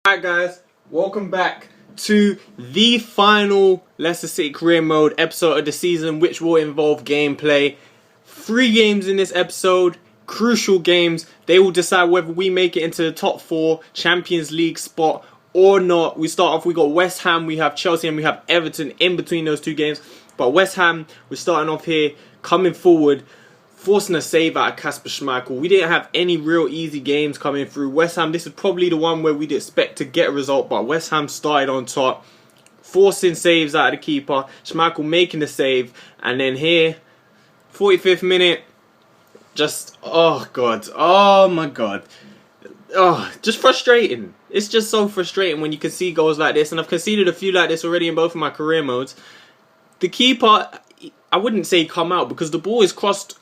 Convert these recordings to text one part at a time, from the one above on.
Alright guys, welcome back to the final Leicester City career mode episode of the season, which will involve gameplay. 3 games in this episode, crucial games. They will decide whether we make it into the top 4 Champions League spot or not. We start off, we got West Ham, we have Chelsea and we have Everton in between those 2 games. But West Ham, we're starting off here, coming forward, forcing a save out of Kasper Schmeichel. We didn't have any real easy games coming through. West Ham, this is probably the one where we'd expect to get a result, but West Ham started on top, forcing saves out of the keeper. Schmeichel making the save, and then here, 45th minute, just, oh God, oh my God. Oh, just frustrating. It's just so frustrating when you can see goals like this, and I've conceded a few like this already in both of my career modes. The keeper, I wouldn't say come out, because the ball is crossed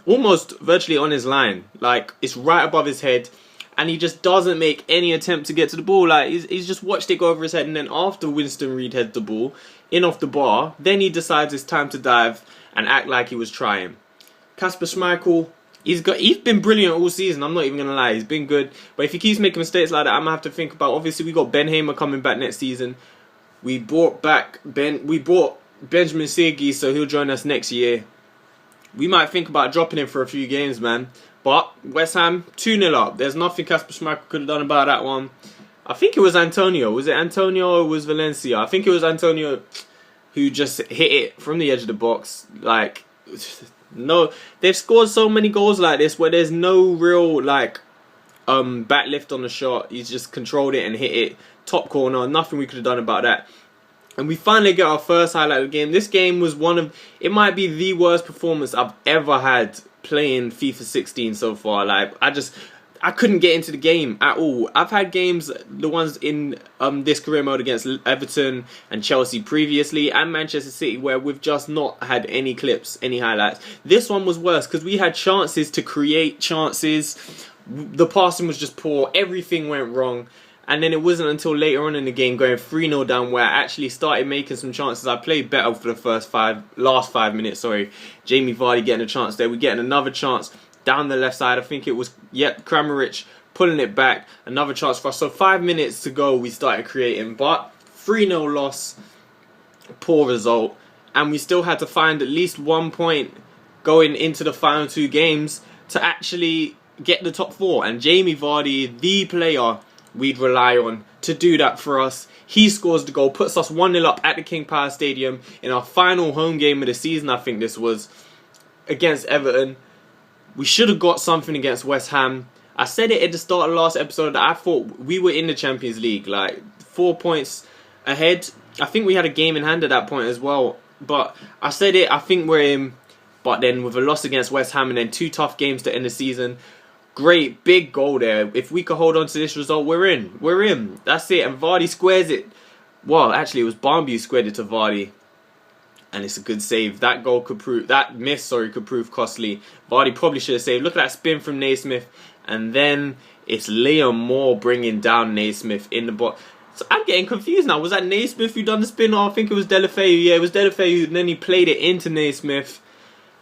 almost virtually on his line. Like, it's right above his head, and he just doesn't make any attempt to get to the ball. Like, he's just watched it go over his head, and then after Winston Reid heads the ball in off the bar, then he decides it's time to dive and act like he was trying. Kasper Schmeichel, he's been brilliant all season. I'm not even gonna lie, he's been good. But if he keeps making mistakes like that, I'm gonna have to think about. Obviously, we got Ben Hamer coming back next season. We brought Benjamin Sigi, so he'll join us next year. We might think about dropping him for a few games, man. But West Ham, 2-0 up. There's nothing Kasper Schmeichel could have done about that one. I think it was Antonio. Was it Antonio or was Valencia? I think it was Antonio who just hit it from the edge of the box. Like, no, they've scored so many goals like this where there's no real, like, back lift on the shot. He's just controlled it and hit it. Top corner. Nothing we could have done about that. And we finally get our first highlight of the game. This game was it might be the worst performance I've ever had playing FIFA 16 so far. Like, I couldn't get into the game at all. I've had games, the ones in this career mode against Everton and Chelsea previously, and Manchester City, where we've just not had any clips, any highlights. This one was worse because we had chances to create chances. The passing was just poor. Everything went wrong. And then it wasn't until later on in the game, going 3-0 down, where I actually started making some chances. I played better for the last 5 minutes. Sorry, Jamie Vardy getting a chance there. We're getting another chance down the left side. I think it was, Kramaric pulling it back. Another chance for us. So 5 minutes to go, we started creating. But 3-0 loss, poor result. And we still had to find at least 1 point going into the final 2 games to actually get the top 4. And Jamie Vardy, the player we'd rely on to do that for us. He scores the goal, puts us 1-0 up at the King Power Stadium in our final home game of the season. I think this was against Everton. We should have got something against West Ham. I said it at the start of the last episode that I thought we were in the Champions League, like 4 points ahead. I think we had a game in hand at that point as well. But I said it, I think we're in. But then with a loss against West Ham and then 2 tough games to end the season, great, big goal there. If we could hold on to this result, we're in. We're in. That's it. And Vardy squares it. Well, actually, it was Barnby who squared it to Vardy. And it's a good save. That goal could prove... That miss, could prove costly. Vardy probably should have saved. Look at that spin from Naismith. And then it's Liam Moore bringing down Naismith in the box. So I'm getting confused now. Was that Naismith who done the spin? Or I think it was Delafeu. Yeah, it was Delafeu. And then he played it into Naismith.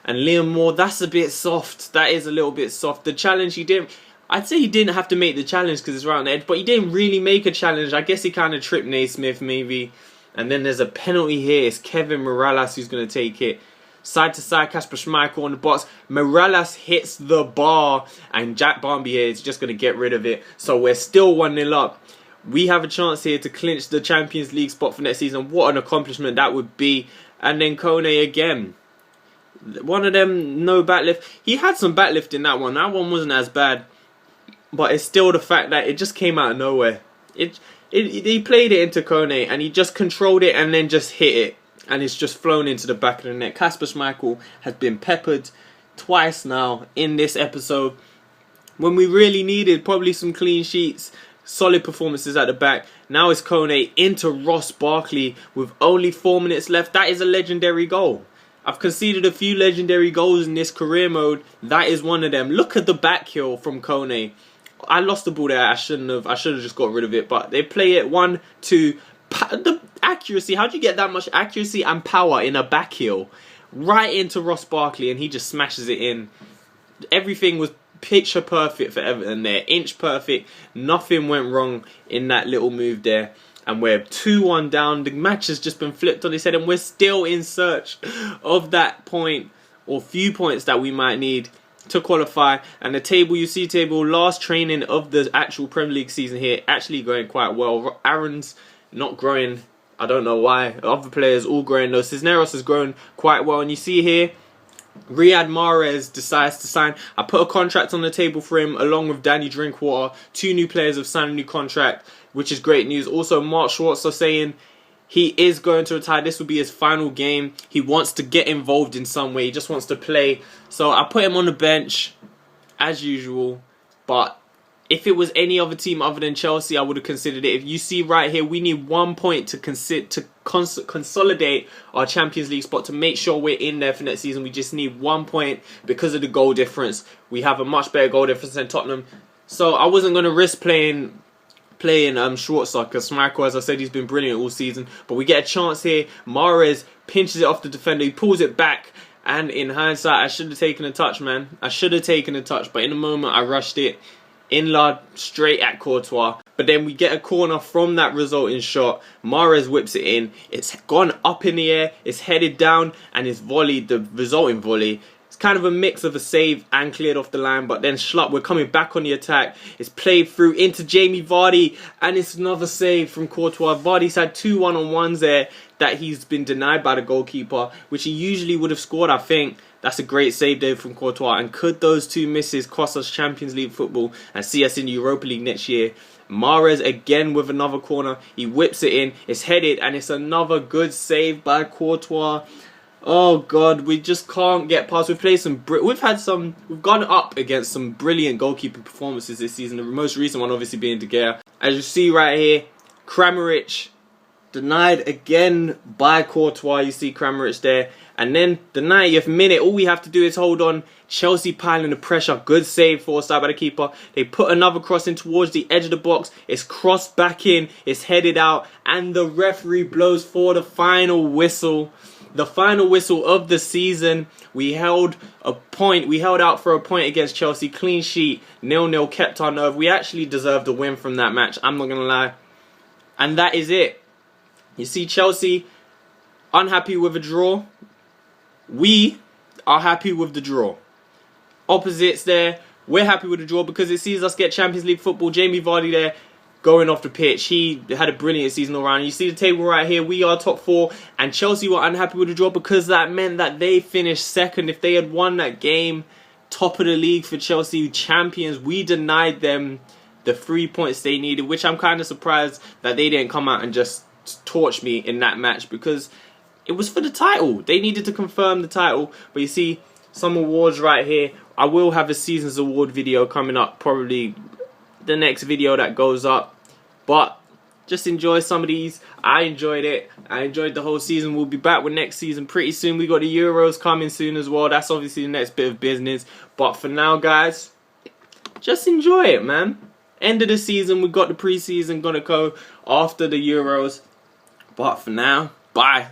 And Liam Moore, that's a bit soft. That is a little bit soft. The challenge he didn't... I'd say he didn't have to make the challenge because it's right on the edge. But he didn't really make a challenge. I guess he kind of tripped Naismith maybe. And then there's a penalty here. It's Kevin Morales who's going to take it. Side to side, Kasper Schmeichel on the box. Morales hits the bar. And Jack Barnby here is just going to get rid of it. So we're still 1-0 up. We have a chance here to clinch the Champions League spot for next season. What an accomplishment that would be. And then Kone again. One of them, no backlift. He had some backlift in that one. That one wasn't as bad. But it's still the fact that it just came out of nowhere. He played it into Kone and he just controlled it and then just hit it. And it's just flown into the back of the net. Kasper Schmeichel has been peppered twice now in this episode. When we really needed probably some clean sheets, solid performances at the back. Now it's Kone into Ross Barkley with only 4 minutes left. That is a legendary goal. I've conceded a few legendary goals in this career mode. That is one of them. Look at the back heel from Kone. I lost the ball there. I should have just got rid of it. But they play it 1, 2. The accuracy. How do you get that much accuracy and power in a back heel? Right into Ross Barkley and he just smashes it in. Everything was picture perfect for Everton there. Inch perfect. Nothing went wrong in that little move there. And we're 2-1 down. The match has just been flipped on its head, and we're still in search of that point or few points that we might need to qualify. And the table, you see table, last training of the actual Premier League season here, actually going quite well. Aaron's not growing. I don't know why. Other players all growing though. Cisneros has grown quite well. And you see here, Riyad Mahrez decides to sign. I put a contract on the table for him along with Danny Drinkwater. 2 new players have signed a new contract, which is great news. Also, Mark Schwarzer saying he is going to retire. This will be his final game. He wants to get involved in some way. He just wants to play. So I put him on the bench as usual. But if it was any other team other than Chelsea, I would have considered it. If you see right here, we need 1 point to consolidate our Champions League spot, to make sure we're in there for next season. We just need 1 point because of the goal difference. We have a much better goal difference than Tottenham. So I wasn't going to risk playing Schwarzer, because Michael, as I said, he's been brilliant all season. But we get a chance here. Mahrez pinches it off the defender. He pulls it back. And in hindsight, I should have taken a touch, man. I should have taken a touch. But in the moment, I rushed it. Inlard straight at Courtois. But then we get a corner from that resulting shot. Mahrez whips it in. It's gone up in the air. It's headed down. And it's volleyed, the resulting volley. It's kind of a mix of a save and cleared off the line. But then Schlupp, we're coming back on the attack. It's played through into Jamie Vardy. And it's another save from Courtois. Vardy's had 2 one-on-ones there that he's been denied by the goalkeeper, which he usually would have scored, I think. That's a great save there from Courtois. And could those 2 misses cost us Champions League football and see us in Europa League next year? Mahrez again with another corner. He whips it in. It's headed, and it's another good save by Courtois. Oh God, we just can't get past. We've gone up against some brilliant goalkeeping performances this season. The most recent one obviously being De Gea. As you see right here, Kramaric denied again by Courtois. You see Kramaric there. And then the 90th minute, all we have to do is hold on. Chelsea piling the pressure. Good save forced out by the keeper. They put another cross in towards the edge of the box. It's crossed back in. It's headed out. And the referee blows for the final whistle. The final whistle of the season. We held out for a point against Chelsea. Clean sheet. 0-0. Kept our nerve. We actually deserved a win from that match. I'm not going to lie. And that is it. You see Chelsea unhappy with a draw. We are happy with the draw. Opposites there. We're happy with the draw because it sees us get Champions League football. Jamie Vardy there going off the pitch. He had a brilliant season all around. You see the table right here. We are top 4. And Chelsea were unhappy with the draw because that meant that they finished second. If they had won that game, top of the league for Chelsea, champions, we denied them the 3 points they needed, which I'm kind of surprised that they didn't come out and just torch me in that match, because it was for the title. They needed to confirm the title. But you see some awards right here. I will have a season's award video coming up, probably the next video that goes up. But just enjoy some of these. I enjoyed it. I enjoyed the whole season. We'll be back with next season pretty soon. We got the Euros coming soon as well. That's obviously the next bit of business. But for now, guys, just enjoy it, man. End of the season. We got the preseason gonna go after the Euros. But for now, bye.